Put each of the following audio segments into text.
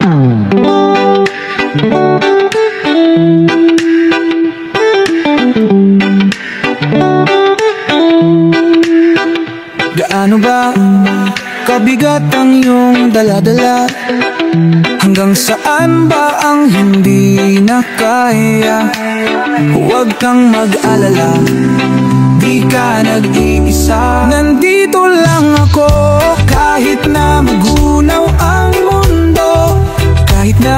Gaano ba kabigat ang iyong dala-dala? Hanggang saan ba ang hindi na kaya? Huwag kang mag-alala, di ka nag-iisa. Nandito lang ako, kahit na magunaw ang mundo, kahit na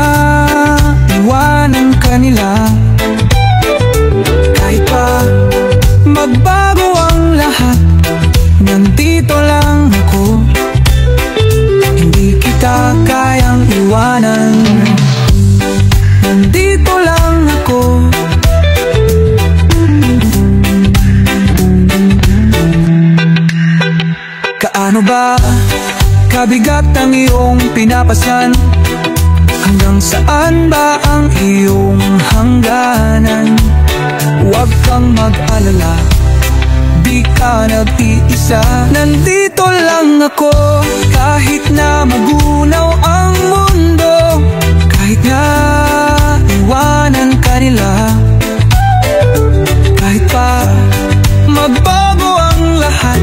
iwanan ka nila, kahit pa magbago ang lahat, nandito lang ako. Hindi kita kayang iwanan, nandito lang ako. Kaano ba kabigat ang iyong pinapasyan? Hanggang saan ba ang iyong hangganan? Huwag kang mag-alala, di ka nag-iisa. Nandito lang ako, kahit na magunaw ang mundo, kahit na iwanan ka nila, kahit pa magbago ang lahat,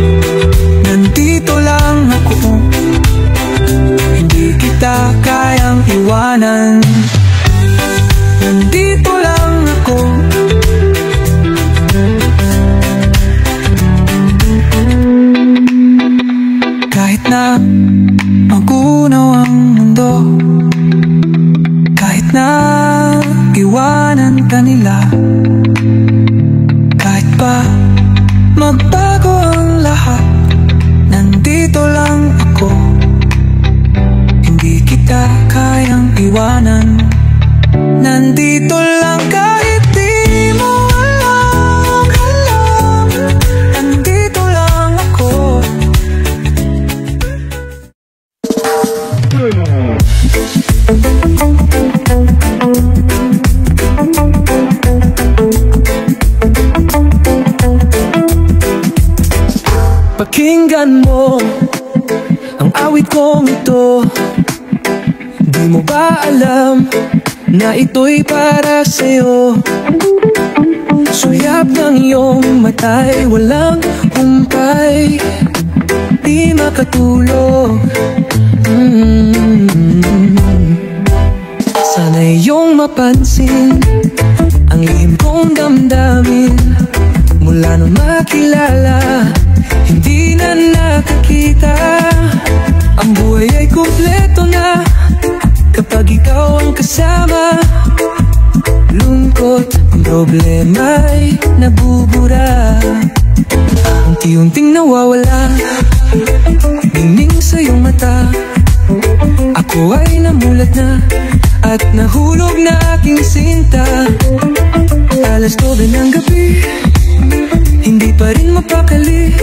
nandito lang ako. Hindi kita kayang iwanan, nandito lang ako. Kahit na magunaw ang mundo, kahit na iwanan ka nila, kahit pa magbago ang lahat, nandito lang ako. Hindi kita kayang iwanan, nandito lang kahit di mo alam, nandito lang ako. Pakinggan mo ang awit kong ito. Di mo ba alam na ito'y para sa'yo? Suyap ng iyong mata'y walang humpay, di makatulog. Sana iyong mapansin ang lihim kong damdamin. Mula nung makilala, hindi na nakakita. Ang buhay ay kumpleto na kapag ikaw ang kasama. Lungkot, ang problema'y nabubura, unti-unting nawawala. Ningning sa iyong mata, ako ay namulat na at nahulog na aking sinta. Alas 9 ng gabi, hindi pa rin mapakali.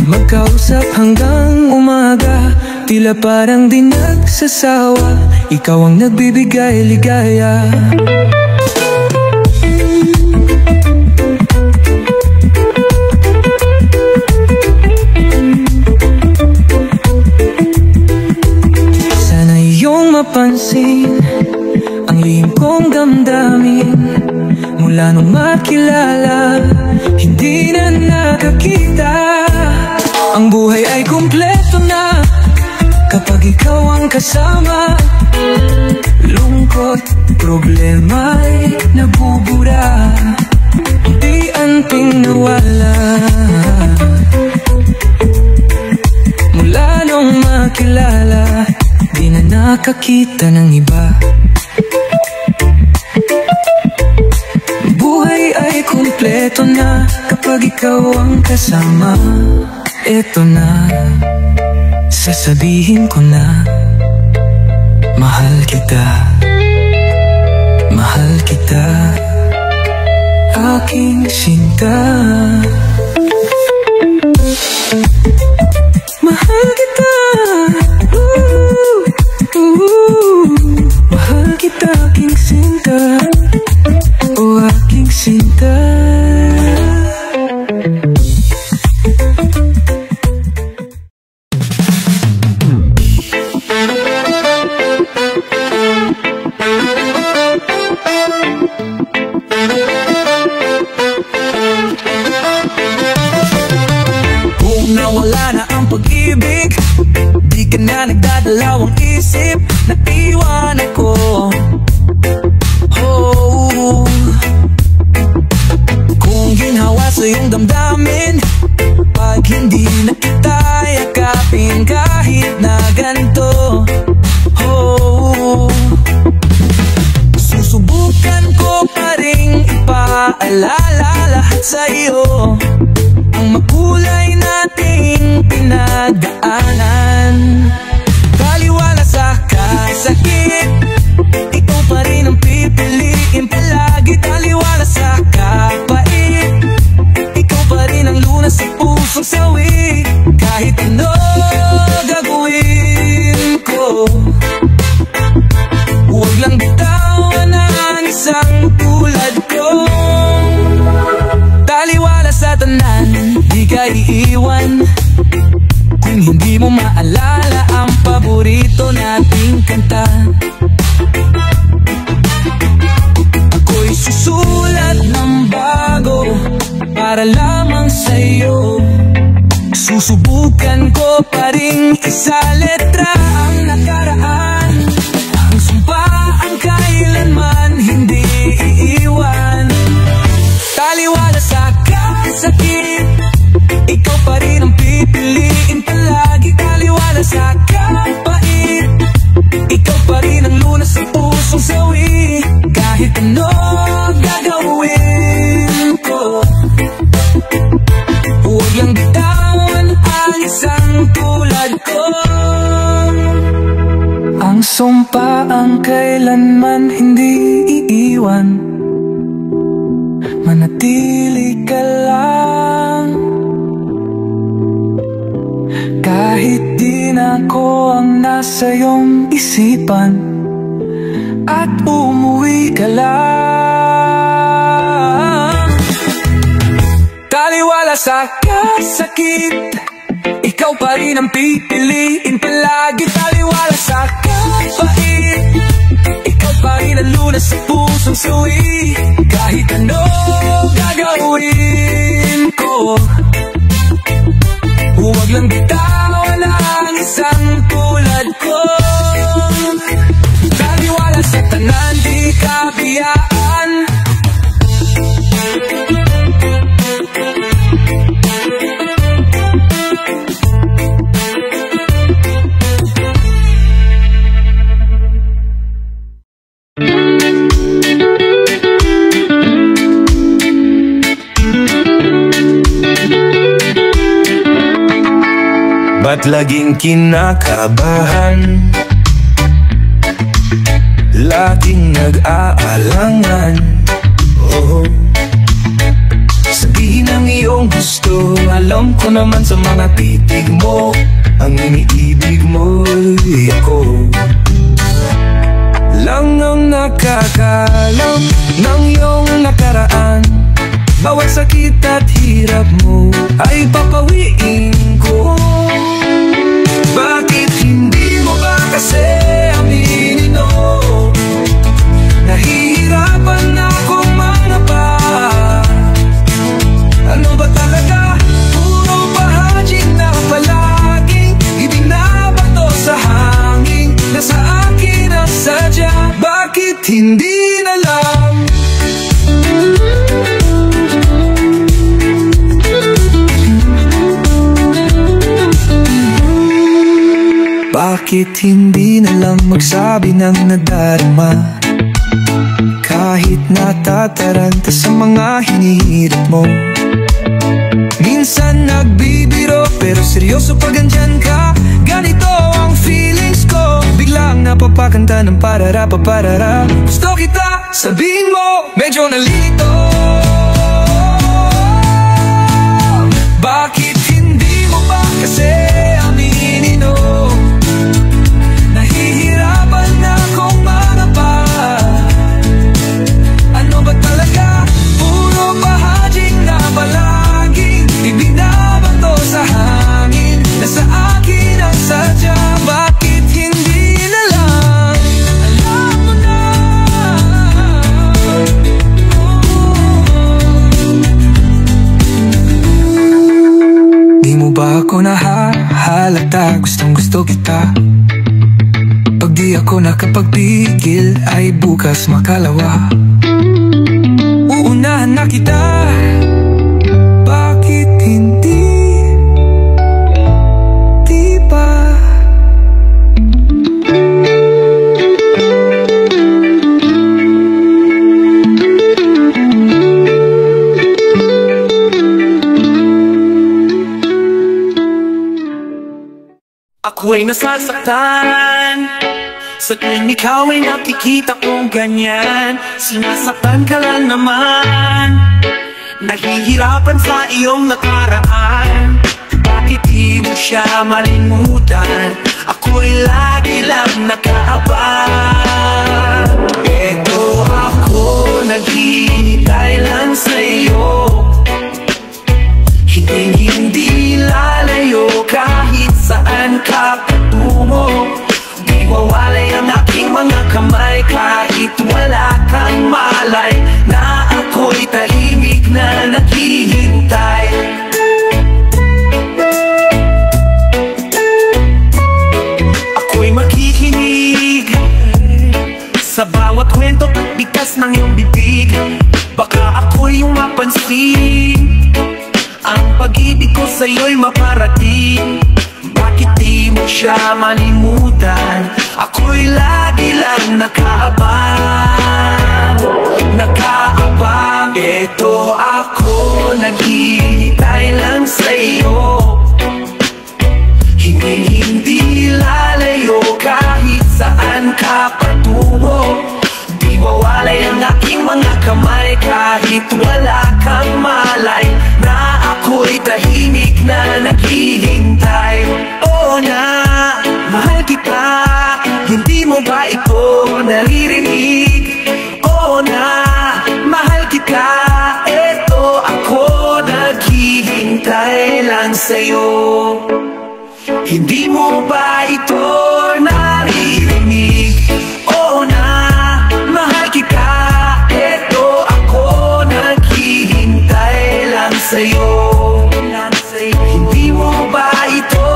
Magkausap hanggang umaga, tila parang di nagsasawa. Ikaw ang nagbibigay ligaya. Sana iyong mapansin ang lihim kong damdamin. Mula nung makilala, hindi na nakakita. Ang buhay ay kumpleto na kapag ikaw ang kasama. Lungkot, problema'y nabubura, di anting nawala. Mula nung makilala, di na nakakita ng iba. Buhay ay kumpleto na kapag ikaw ang kasama. Eto na, sasabihin ko na, mahal kita, mahal kita, aking sinta. Mahal kita, mahal kita, aking sinta, o aking sinta. isip na iwanan ko. Oh, kung ginhawa sa iyong damdamin, pag hindi na kita yakapin kahit na ganito. Oh, susubukan ko pa ring ipaalala lahat sa iyo ang makulay nating pinagdaanan. Baliwala sa kasakit, ikaw pa rin ang pipiliin palagi. Taliwala sa kapait, ikaw pa rin ang lunas sa pusong sawi. Kahit ano gagawin ko, huwag lang bitawan ang isang tulad ko. Taliwala sa tanan, di ka iiwan. Kung hindi mo maalala ang paborito nating kanta, ako'y susulat ng bago para lamang sa'yo. Susubukan ko pa ring isa letra ang nakaraan, ang sumpaan kailanman hindi iiwan. Taliwala sa kasakit, ikaw pa rin ang pipiliin palagi. Taliwala sa kapait, ikaw pa rin ang lunas sa pusong sawi. Kahit ano gagawin ko, huwag lang bitawan ang isang tulad ko. Ang sumpa ang kailanman hindi iiwan, manatili ka lang. Kahit di na ako ang nasa iyong isipan, at umuwi ka lang. Taliwala sa kasakit, ikaw pa rin ang pipiliin palagi. Taliwala sa kapait, ikaw pa rin ang lunas sa pusong suwi. Kahit ano gagawin ko, huwag lang bitawan ang isang tulad ko. Taliwala sa tanan, di ka biyaan. Ba't laging kinakabahan? Laging nag-aalangan. Oh, sabihin ang iyong gusto, alam ko naman sa mga titig mo, ang iniibig mo'y ako lang ang nakakalam ng iyong nakaraan. Bawat sakit at hirap mo ay papawiin ko. Bakit hindi mo ba kasi aminin, oh? Nahihirapan akong manapa. Ano ba talaga? Puro bahaging na palaging ibinabato sa hangin. Nasa akin ang sadya, bakit hindi na lang? Bakit hindi na lang magsabi ng nadarama? Kahit natataranta sa mga hinihirit mo. Minsan nagbibiro pero seryoso pag andyan ka. Ganito ang feelings ko, biglang napapakanta ng parara-paparara. Gusto kita, sabihin mo, medyo nalito. Bakit hindi mo ba kasi aminin, oh? Nahihirapan na akong manapa. Ano ba talaga? Puro bahaging na palaging ibinabato sa hangin. Nasa akin ang sadya, bakit hindi na lang? Alam mo na, Di mo ba ako nahahalata? Gustong gusto kita. Di ako nakapagpigil, ay bukas makalawa. Uunahan na kita, bakit hindi? Di ba? Ako'y nasasaktan sa tuwing ikaw ay nakikita kong ganyan. Sinasaktan ka lang naman, nahihirapan sa iyong nakaraan. Bakit di mo siya malimutan? Ako'y lagi lang nakaabang. Eto ako, naghihintay lang sa'yo. Hindi lalayo kahit saan ka patungo. Di mawalay ang aking mga kamay kahit wala kang malay na ako'y tahimik na naghihintay. Ako'y makikinig sa bawat kwento at bigas ng iyong bibig. Baka ako'y yung mapansin, ang pag-ibig ko sa'yo'y maparating. Bakit di mo siya malimutan? Ako'y lagi lang nakaabang, nakaabang. Eto ako, naghihintay lang sa'yo. Hindi lalayo kahit saan ka patungo. Di mawalay ang aking mga kamay kahit wala kang malay na ako'y tahimik na naghihintay. Oo na, mahal kita, hindi mo ba ito naririnig? Oo na, mahal kita, eto ako, naghihintay lang sa'yo. Hindi mo ba ito naririnig? Oo na, mahal kita, eto ako, naghihintay lang sa'yo. Hindi mo ba ito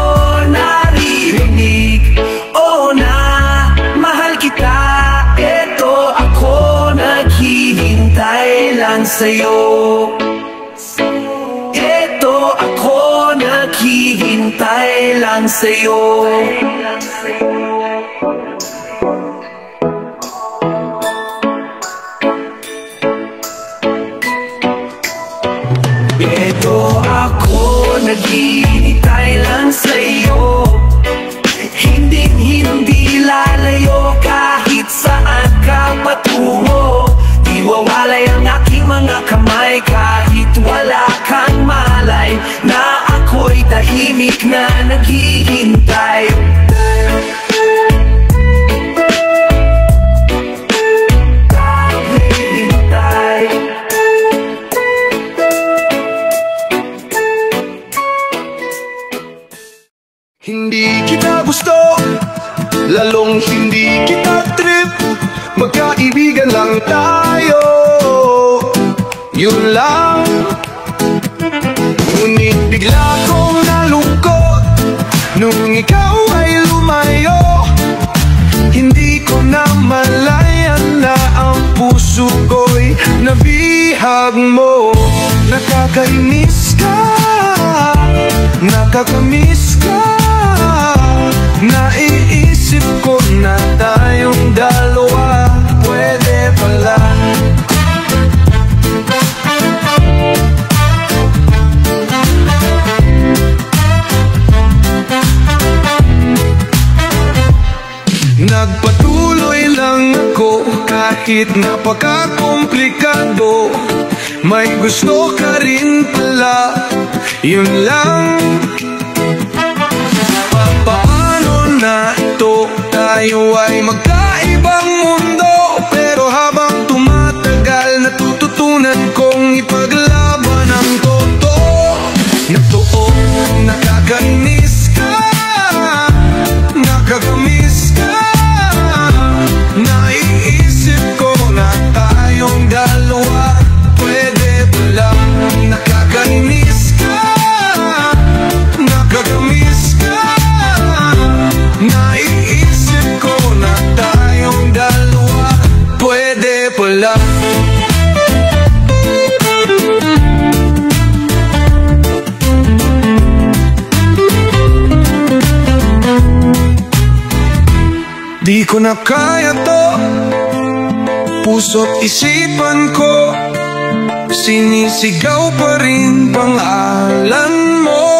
naririnig? Oo na, mahal kita, eto ako, naghihintay lang sa'yo. Eto ako, naghihintay lang sa'yo. Eto ako, naghihintay lang sa'yo. Hindi lalayo kahit saan ka patungo. Di wawalay ang aking mga kamay kahit wala kang malay na ako'y tahimik na naghihintay. Hindi kita gusto, lalong hindi kita trip. Magkaibigan lang tayo, yun lang. Ngunit bigla kong nalungkot nung ikaw ay lumayo. Hindi ko na malayan na ang puso ko'y nabihag mo. Nakakainis ka, nakakamiss ka. Naiisip ko na tayong dalawa pwede pala. Nagpatuloy lang ako kahit napaka-komplikado. May gusto ka rin pala, yun lang. Paano na ito? Tayo ay magkaibang mundo. Pero habang tumatagal, natututunan kong ipaglaban ang totoo. Na toong nakakainis ka, nakakamiss ka. Naiisip ko na tayong dalawa pwede pala. Nakakainis ka, nakakamiss ka. Naiisip ko na pala. Di ko na kaya to, puso't isipan ko, sinisigaw pa rin pangalan mo.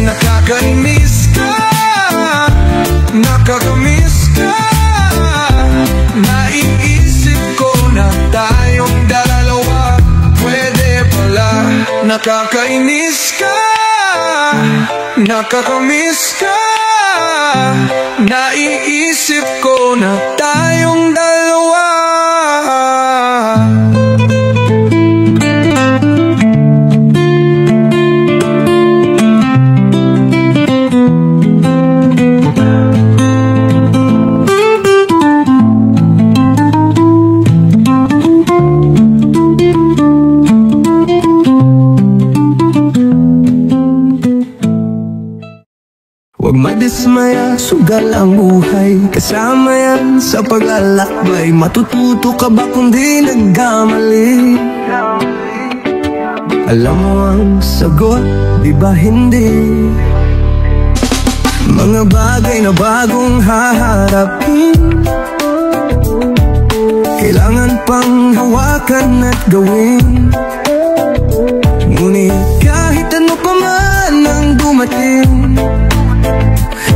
Nakakainis ka, nakakamiss ka, naiisip ko na tayong dalawa pwede pala. Nakakainis ka, nakakamiss ka, naiisip ko na tayong dalawa. Huwag madismaya, sugal ang buhay, kasama yan sa paglalakbay. Matututo ka ba kung di nagkamali? Alam mo ang sagot, di ba hindi? Mga bagay na bagong haharapin, kailangan pang hawakan at gawin. Ngunit kahit ano pa man ang dumating,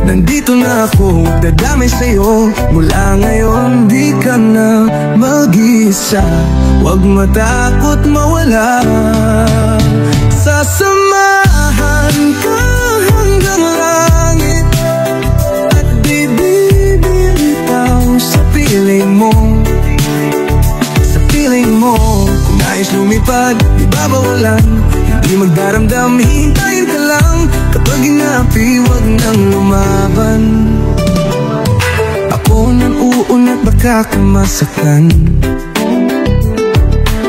nandito na ako, dadamay sa'yo. Mula ngayon, di ka na mag-isa. Huwag matakot mawala, sasamahan ka hanggang langit. At di bibitaw sa piling mo, sa piling mo. Kung nais lumipad, di babawalan, hindi magdaramdam, hintayin ka lang. Kapag inapi, huwag nang lumaban. Ako nang uunat, baka ka masaktan.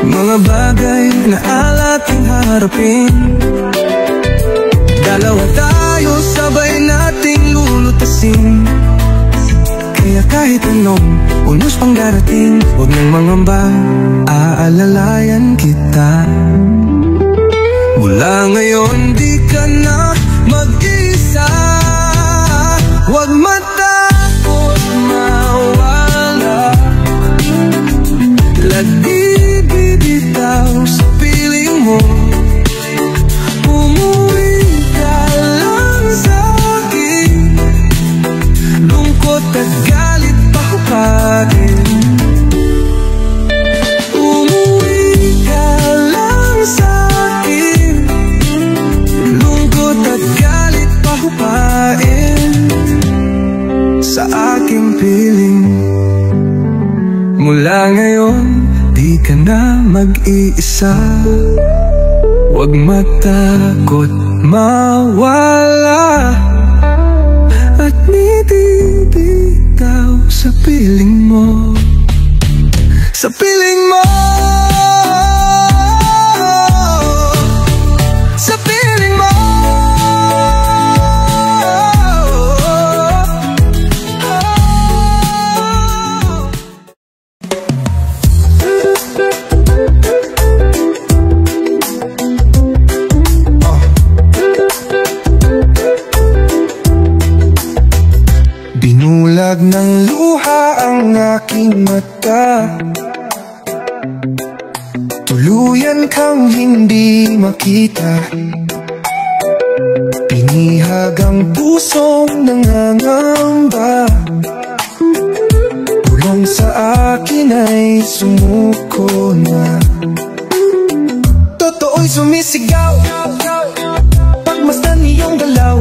Mga bagay na alating harapin, dalawa tayo, sabay nating lulutasin. Kaya kahit anong unos pang darating, huwag nang mangamba, aalalayan kita. Mula ngayon, di ka na mag-isa. Huwag matakot mawala, lagi bibitaw sa piling mo. Umuwi ka lang sa'kin, lungkot at galit pahupain. Umuwi ka lang sa'kin, lungkot at galit pahupain sa aking piling. Mula ngayon, di ka na mag-iisa. Huwag matakot mawala, at nitibitaw sa piling mo, sa piling mo, sa piling mo. Binulag ng luha ang aking mata, tuluyan kang hindi makita. Pinihag ang pusong nangangamba, bulong sa akin ay sumuko na. Totoo'y sumisigaw, pagmasdan iyong galaw,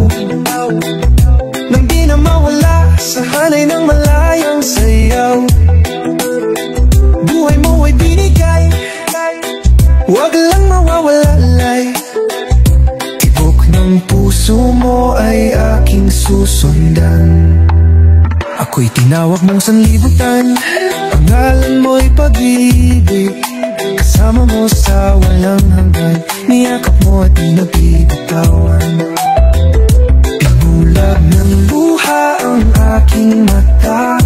nang di na mawala sa hanay ng malayang sayaw. Buhay mo ay binigay, huwag lang mawawalalay. Tibok ng puso mo ay aking susundan. Ako'y tinawag mong sanlibutan, pangalan mo'y pag-ibig. Kasama mo sa walang hanggan, niyakap mo at di nabibitawan. Binulag ng luha ang aking mata,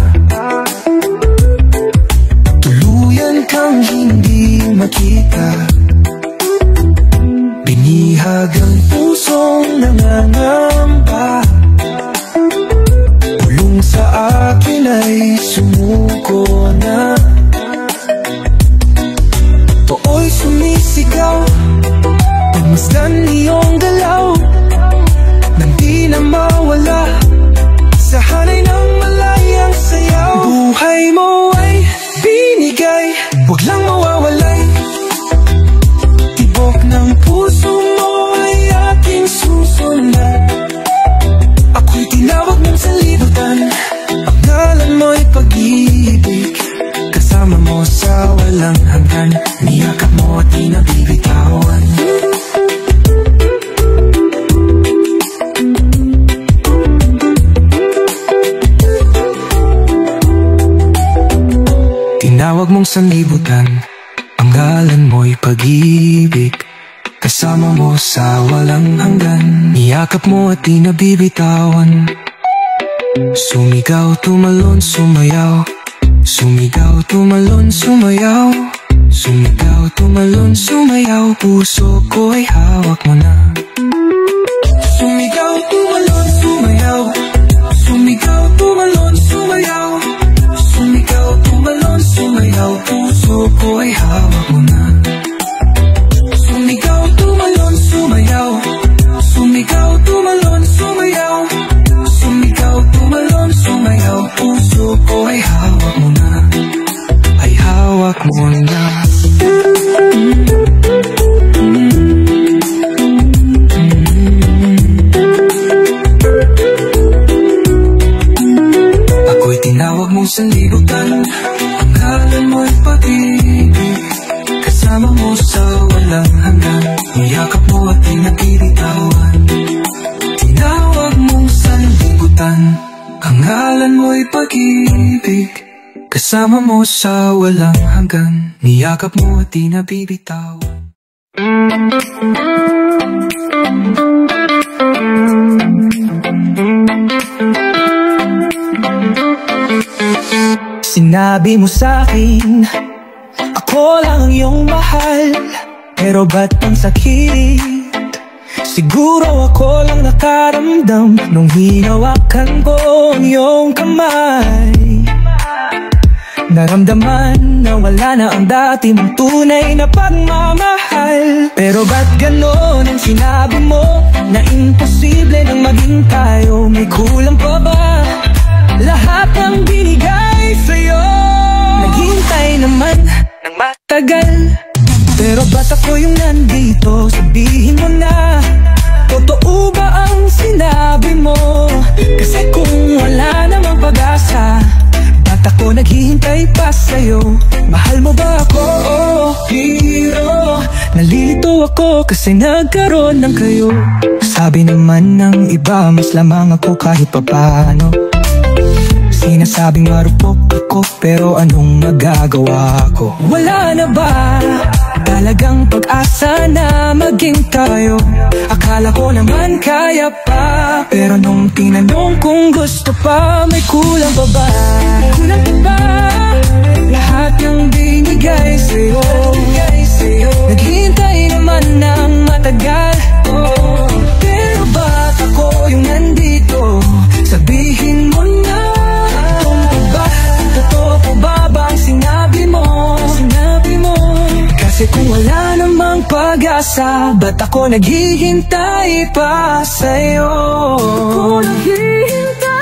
ay sumuko na. Too'y sumisigaw, pagmasdan iyong galaw, nang di na mawala sa hanay ng malayang sayaw. Buhay mo ay binigay, huwag lang mawawalay. Tibok ng puso mo ay aking susundan. Ako'y tinawag mong sanlibutan, ang ngalan mo'y pag-ibig. Kasama mo sa walang hanggan, niyakap mo at di nabibitawan. Tinawag mong sanlibutan, ang ngalan mo'y pag-ibig. Kasama mo sa walang hanggan, niyakap mo at di nabibitawan. Sumigaw, tumalon, sumayaw. Sumigaw, tumalon, sumayaw. Sumigaw, tumalon, sumayaw. Puso ko ay hawak mo na. Sumigaw, tumalon, sumayaw. Sumigaw, tumalon, sumayaw. Sumigaw, tumalon, sumayaw. Puso ko ay hawak mo na. Sumigaw, tumalon, sumayaw. Sumigaw, tumalon, sumayaw. Sumigaw, tumalon, sumayaw. Puso ko ay hawak mo na. Ay hawak mo na. Ako'y tinawag mong sanlibutan, ang ngalan mo'y pag-ibig. Kasama mo sa walang hanggan, niyakap mo at di nabibitawan. Tinawag mong sanlibutan, ang ngalan mo'y pag-ibig. Kasama mo sa walang hanggan, niyakap mo at di nabibitawan. Sinabi mo sa'kin, ako lang ang iyong mahal. Pero ba't ang sakit? Siguro ako lang nakaramdam nung hinawakan ko ang iyong kamay. Naramdaman na wala na ang dati mong tunay na pagmamahal. Pero ba't ganon ang sinabi mo, na imposible nang maging tayo? May kulang pa ba lahat ng binigay sa'yo? Naghintay naman ng matagal, pero ba't ako yung nandito? Sabihin mo na, totoo ba ang sinabi mo? Kasi kung wala namang pag-asa, ba't ako naghihintay pa sa'yo? Mahal mo ba ako? Oh, hero, nalilito ako kasi nagkaroon ng kayo. Sabi naman ng iba, mas lamang ako kahit papano. Sinasabing marupok ako, pero anong magagawa ko? Wala na ba talagang pag-asa na maging tayo? Akala ko naman kaya pa, pero nung tinanong kung gusto pa, may kulang pa ba? Kulang pa ba lahat ng binigay sa'yo? Naghihintay naman ng matagal, pero ba't ako yung nandito? Sabihin mo na, totoo po ba bang sinabi mo? Kasi kung wala namang pag-asa, ba't ako naghihintay pa sa'yo? Ako naghihintay.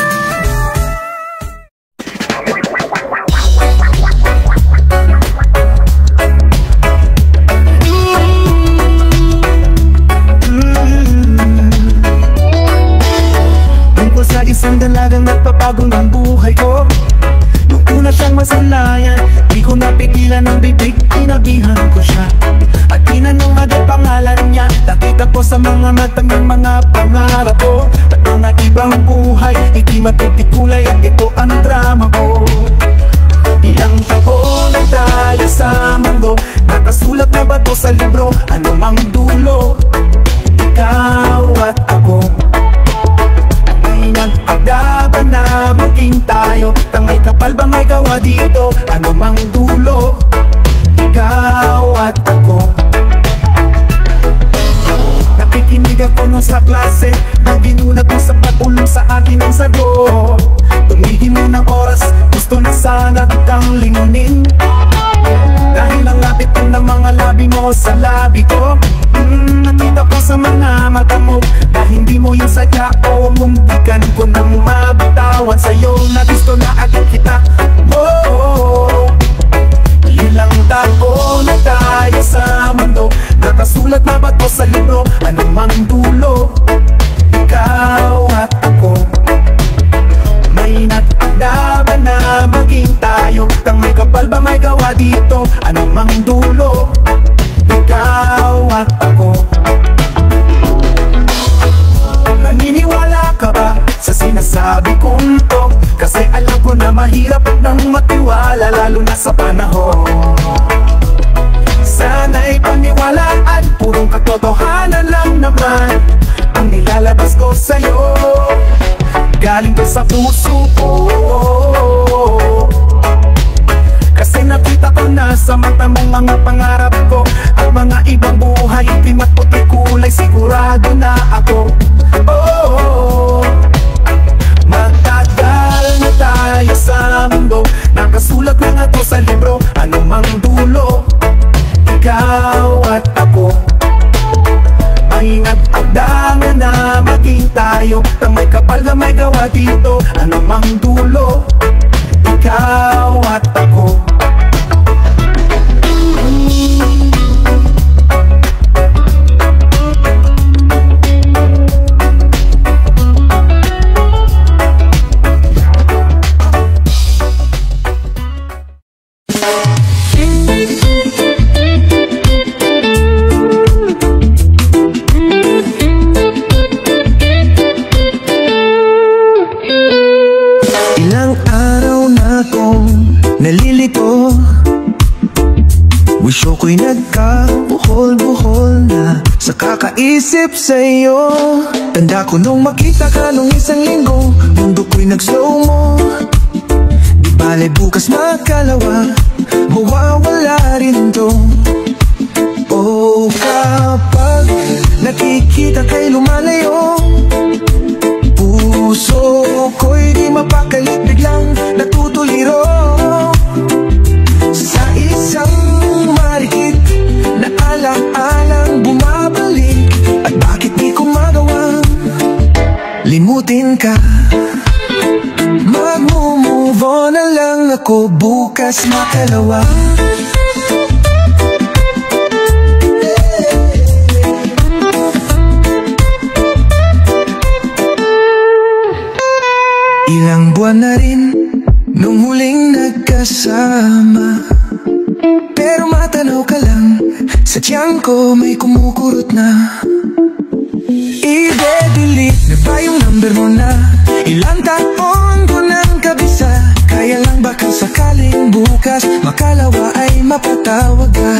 Tungkol sa isang dalagang nagpapagong ng buhay ko, una siyang masalayan, di ko napigilan ng bibig, tinabihan ko siya. At tinanong agad pangalan niya, nakita ko sa mga matang ng mga pangarap ko. At mga ibang buhay, hindi matutikulay at ito ang drama ko. Ilang taon na tayo sa mundo, nakasulat na ba to sa libro? Ano mang dulo, ikaw at ako ay nagpagdaban na maging tayo. Tangay kapal bang may gawa dito? Ano mang dulo, ikaw at ako. Nakikinig ako nun sa klase, nang ginulat mo sa pag-ulong sa akin ang sagot. Tumigil mo ng oras, gusto sana kitang lingunin, dahil ang lapit ko ng mga labi mo sa labi ko. Nakita ko sa mga mata mo na hindi mo yung sadya o muntikan ko nang mabitawan sa'yo na gusto na agad kita. Ilang taon na tayo sa mundo, nakasulat na ba to sa libro? Anong mang dulo, ikaw at ako, may nagtakda ba na maging tayo? Tang may kapal ba may gawa dito? Anong mang dulo, ikaw at ako. Naniniwala ka ba sa sinasabi kong to? Kasi alam ko na mahirap nang matiwala, lalo na sa panahon. Sana'y paniwalaan, purong katotohanan lang naman ang nilalabas ko sa'yo, galing to sa puso ko. Kasi nakita ko na sa mata mong mga pangarap ko, ang mga ibang buhay, itim at puti kulay, sigurado na ako. Magtagal na tayo sa mundo, nakasulat na nga to sa libro. Ano mang dulo, ikaw at ako, ay nagtakda na maging tayo. Tang may kapal na may gawa dito. Ano mang dulo, ikaw at ako. Nalilito, wisyo ko'y nagkabuhol-buhol na sa kakaisip sa'yo. Tanda ko nung makita ka nung isang linggo, mundo ko'y nag-slow mo. Di bale bukas makalawa, mawawala rin to. Oh, kapag nakikita ka'y lumalayo, puso ko'y di mapakalit, biglang natutuliro. Sa isang marikit na alang-alang bumabalik, at bakit di ko magawang limutin ka? Mag-move on na lang ako, bukas makalawa. Ilang buwan na rin nung huling nagkasama, pero matanaw ka lang, sa tiyan ko may kumukurot na. I-delete na ba yung number mo na? Ilang taon ko nang kabisa, kaya lang baka sakaling bukas makalawa ay mapatawag ka.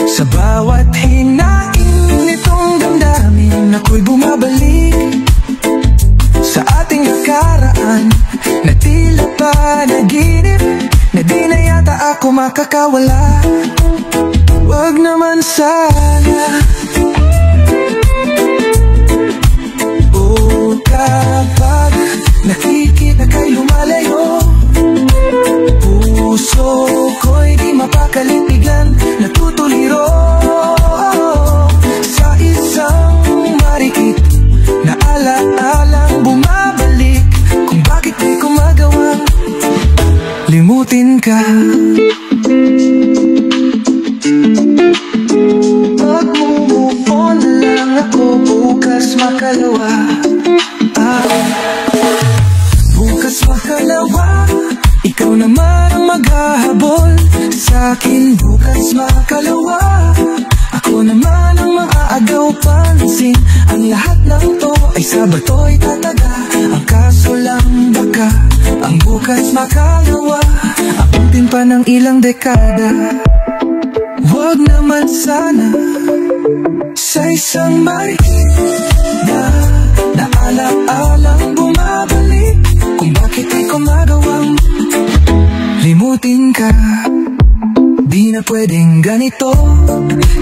Sa bawat hinaing nitong damdamin, ako'y bumabalik sa ating nakaraan, na tila panaginip, na di na yata ako makakawala. Wag naman sana. Oh, kapag nakikita ka'y lumalayo, puso ko'y di mapakalit, biglang natutuliro. Sa isang marikit na ala-alang bumabalik, kung bakit di ko magawang limutin ka. Mag-move on na lang ako, bukas makalawa. Bukas makalawa, ikaw naman ang maghahabol sa'kin. Bukas makalawa, ako naman ang maaagaw pansin. Ang lahat ng to ay sabato'y tataga, ang kaso lang baka ang bukas makalawa abutin pa ng ilang dekada. Wag naman sana. Sa isang marikit na alang-alang bumabalik, kung bakit di ko magawang limutin ka. Di na pwedeng ganito,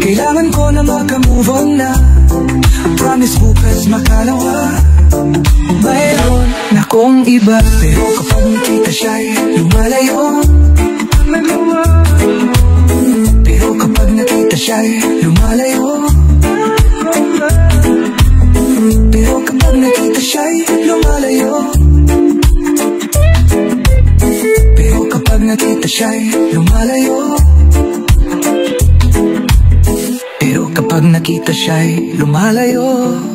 kailangan ko na maka-move on na. Promise bukas makalawa, mayroon na akong iba. Pero kapag nakita siya'y lumalayo. Pero kapag nakita siya'y lumalayo. Pero kapag nakita siya'y lumalayo. Pero kapag nakita siya'y lumalayo. Pero kapag nakita siya'y lumalayo.